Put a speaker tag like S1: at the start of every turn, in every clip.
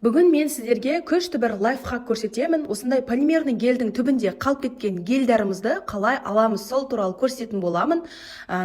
S1: Бүгін мен сіздерге күшті бір лайфхак көрсетемін. Осындай полимерный гельдің түбінде қалып кеткен гельдерімізді қалай аламыз, сол туралы көрсететін боламын.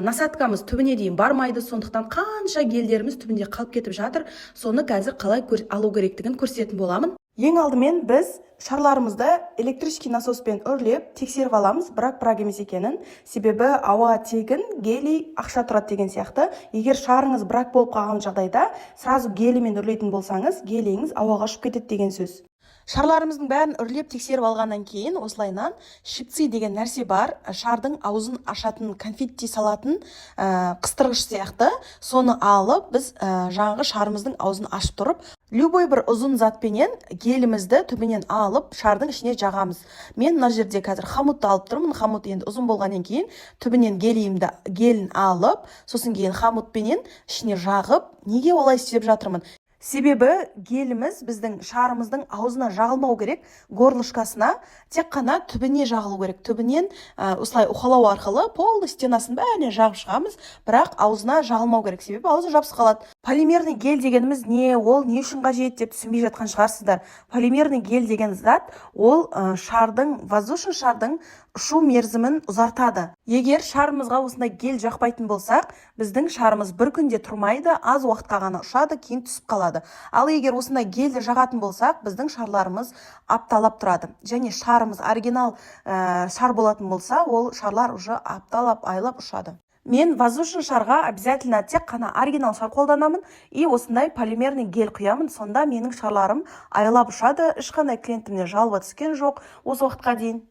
S1: Насадкамыз түбіне дейін бармайды, сондықтан қанша гельдеріміз түбінде қалып кетіп жатыр, соны қазір қалай алу керектігін көрсететін боламын. Ең алдымен біз шарларымызды электрический насоспен үрлеп тексеріп аламыз, бірақ емес екенін. Себебі ауа тегін, гелий ақша тұрады деген сияқты. Егер шарыңыз бірақ болып қалған жағдайда, сразу гелиймен үрлейтін болсаңыз, гелийіңіз ауаға ұшып кетеді деген сөз. Шарларымыздың бәрін үрлеп тексеріп алғаннан кейін осылайнан шипцы деген нәрсе бар. Шардың аузын ашатын, конфетти салатын қыстырғыш сияқты. Соны алып, біз жаңағы шарымыздың аузын ашып тұрып, любой бір ұзын затпенен гелімізді түбінен алып, шардың ішіне жағамыз. Мен мына жерде қазір хамутты алып тұрмын. Хамут енді ұзын болғаннан кейін түбінен гелін алып, сосын кейін хамутпенен ішіне жағып, неге олай істеп жатырмын? Себебі геліміз біздің шарымыздың аузына жағылмау керек, горлышкасына тек қана түбіне жағылу керек. Түбінен осылай уқалау арқылы полный стенасын бәріне жағып шығамыз, бірақ аузына жағылмау керек, себебі аузы жабысып қалады. Полимерный гель дегеніміз не, ол не үшін қажет деп түсінбей жатқан шығарсыздар. Полимерный гель деген зат, ол воздушный шардың ұшу мерзімін ұзартады. Егер шарымызға осындай гель жақпайтын болсақ, біздің шарымыз бір күнде тұрмайды, аз уақытқа ғана ұшады, кейін түсіп қалады. Ал егер осындай гельді жағатын болсақ, біздің шарларымыз апталап тұрады. Және шарымыз оригинал шар болатын болса, ол шарлар уже апталап, айлап ұшады. Мен воздушный шарға обязательно тек қана оригинал шар қолданамын и осындай полимерный гель құямын, сонда менің шарларым айлап ұшады. Ешқандай клиентімнен жалоба түскен жоқ осы уақытқа дейін.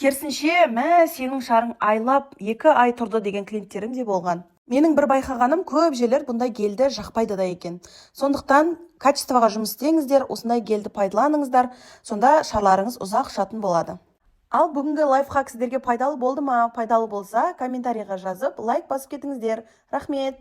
S1: Керісінше, сенің шарың айлап 2 ай тұрды деген клиенттерім де болған. Менің бір байқағаным, көп жерлер бұндай гельді жақпайды да екен. Сондықтан качествоға жұмыс істеңіздер, осындай гельді пайдаланыңыздар, сонда шарларыңыз ұзақ ұшатын болады. Ал бүгінгі лайфхак сіздерге пайдалы болды ма? Пайдалы болса, комментарийға жазып, лайк басып кетіңіздер. Рахмет!